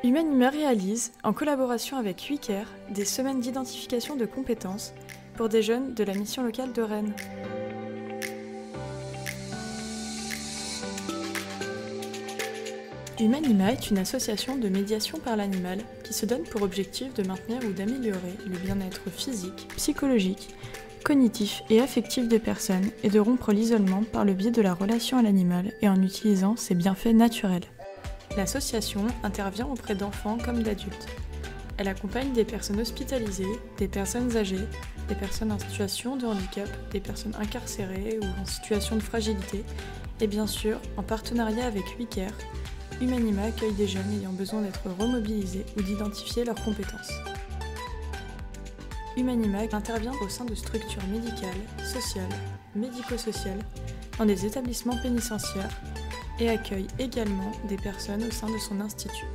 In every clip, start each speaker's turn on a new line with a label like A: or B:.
A: Humanima réalise, en collaboration avec WeCare, des semaines d'identification de compétences pour des jeunes de la mission locale de Rennes. Humanima est une association de médiation par l'animal qui se donne pour objectif de maintenir ou d'améliorer le bien-être physique, psychologique, cognitif et affectif des personnes et de rompre l'isolement par le biais de la relation à l'animal et en utilisant ses bienfaits naturels. L'association intervient auprès d'enfants comme d'adultes. Elle accompagne des personnes hospitalisées, des personnes âgées, des personnes en situation de handicap, des personnes incarcérées ou en situation de fragilité et bien sûr, en partenariat avec WeCare, Humanima accueille des jeunes ayant besoin d'être remobilisés ou d'identifier leurs compétences. Humanima intervient au sein de structures médicales, sociales, médico-sociales, dans des établissements pénitentiaires et accueille également des personnes au sein de son institut.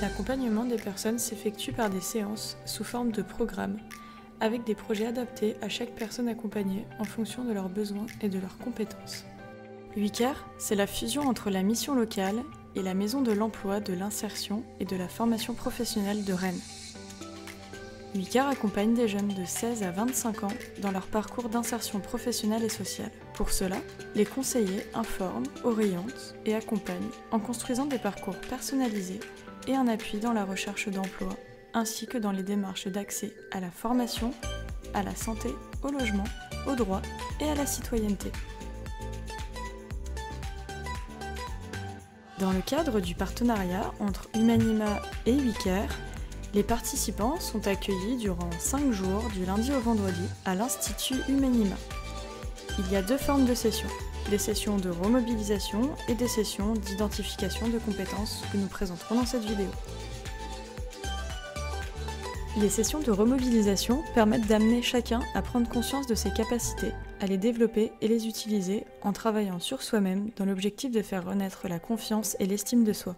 A: L'accompagnement des personnes s'effectue par des séances sous forme de programmes, avec des projets adaptés à chaque personne accompagnée en fonction de leurs besoins et de leurs compétences. WeCare, c'est la fusion entre la mission locale et la maison de l'emploi, de l'insertion et de la formation professionnelle de Rennes. WeCare accompagne des jeunes de 16 à 25 ans dans leur parcours d'insertion professionnelle et sociale. Pour cela, les conseillers informent, orientent et accompagnent en construisant des parcours personnalisés et un appui dans la recherche d'emploi, ainsi que dans les démarches d'accès à la formation, à la santé, au logement, aux droits et à la citoyenneté. Dans le cadre du partenariat entre Humanima et WeCare, les participants sont accueillis durant 5 jours du lundi au vendredi à l'Institut Humanima. Il y a 2 formes de sessions, des sessions de remobilisation et des sessions d'identification de compétences que nous présenterons dans cette vidéo. Les sessions de remobilisation permettent d'amener chacun à prendre conscience de ses capacités, à les développer et les utiliser en travaillant sur soi-même dans l'objectif de faire renaître la confiance et l'estime de soi.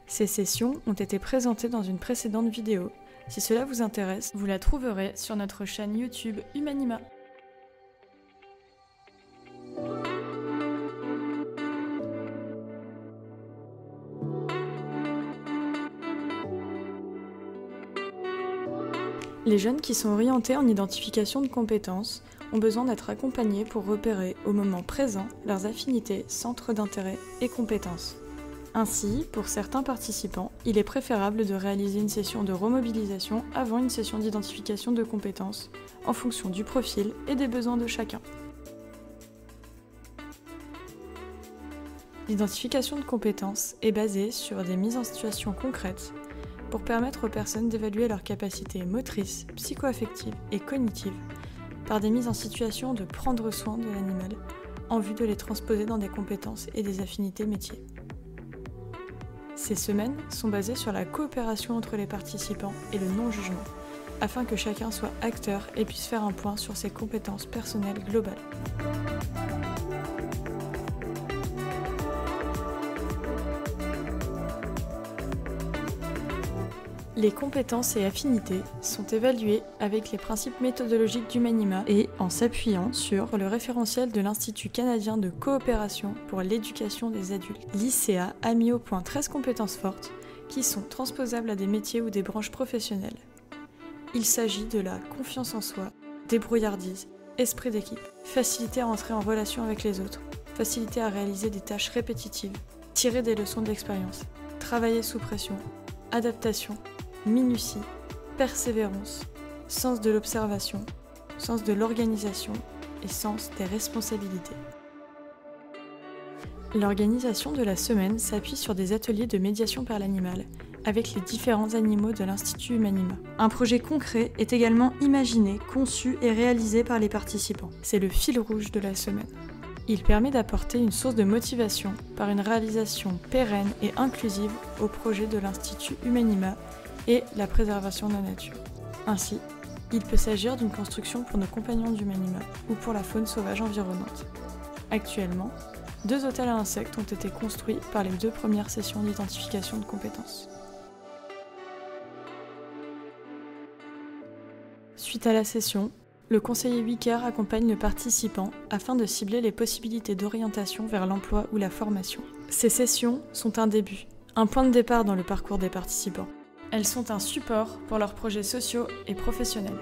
A: Ces sessions ont été présentées dans une précédente vidéo. Si cela vous intéresse, vous la trouverez sur notre chaîne YouTube Humanima. Les jeunes qui sont orientés en identification de compétences ont besoin d'être accompagnés pour repérer au moment présent leurs affinités, centres d'intérêt et compétences. Ainsi, pour certains participants, il est préférable de réaliser une session de remobilisation avant une session d'identification de compétences, en fonction du profil et des besoins de chacun. L'identification de compétences est basée sur des mises en situation concrètes pour permettre aux personnes d'évaluer leurs capacités motrices, psycho-affectives et cognitives par des mises en situation de prendre soin de l'animal en vue de les transposer dans des compétences et des affinités métiers. Ces semaines sont basées sur la coopération entre les participants et le non-jugement, afin que chacun soit acteur et puisse faire un point sur ses compétences personnelles globales. Les compétences et affinités sont évaluées avec les principes méthodologiques d'Humanima et en s'appuyant sur le référentiel de l'Institut canadien de coopération pour l'éducation des adultes. L'ICA a mis au point 13 compétences fortes qui sont transposables à des métiers ou des branches professionnelles. Il s'agit de la confiance en soi, débrouillardise, esprit d'équipe, facilité à entrer en relation avec les autres, facilité à réaliser des tâches répétitives, tirer des leçons de l'expérience, travailler sous pression, adaptation, minutie, persévérance, sens de l'observation, sens de l'organisation et sens des responsabilités. L'organisation de la semaine s'appuie sur des ateliers de médiation par l'animal avec les différents animaux de l'Institut Humanima. Un projet concret est également imaginé, conçu et réalisé par les participants. C'est le fil rouge de la semaine. Il permet d'apporter une source de motivation par une réalisation pérenne et inclusive au projet de l'Institut Humanima et la préservation de la nature. Ainsi, il peut s'agir d'une construction pour nos compagnons d'Humanima ou pour la faune sauvage environnante. Actuellement, 2 hôtels à insectes ont été construits par les 2 premières sessions d'identification de compétences. Suite à la session, le conseiller WeCare accompagne le participant afin de cibler les possibilités d'orientation vers l'emploi ou la formation. Ces sessions sont un début, un point de départ dans le parcours des participants. Elles sont un support pour leurs projets sociaux et professionnels.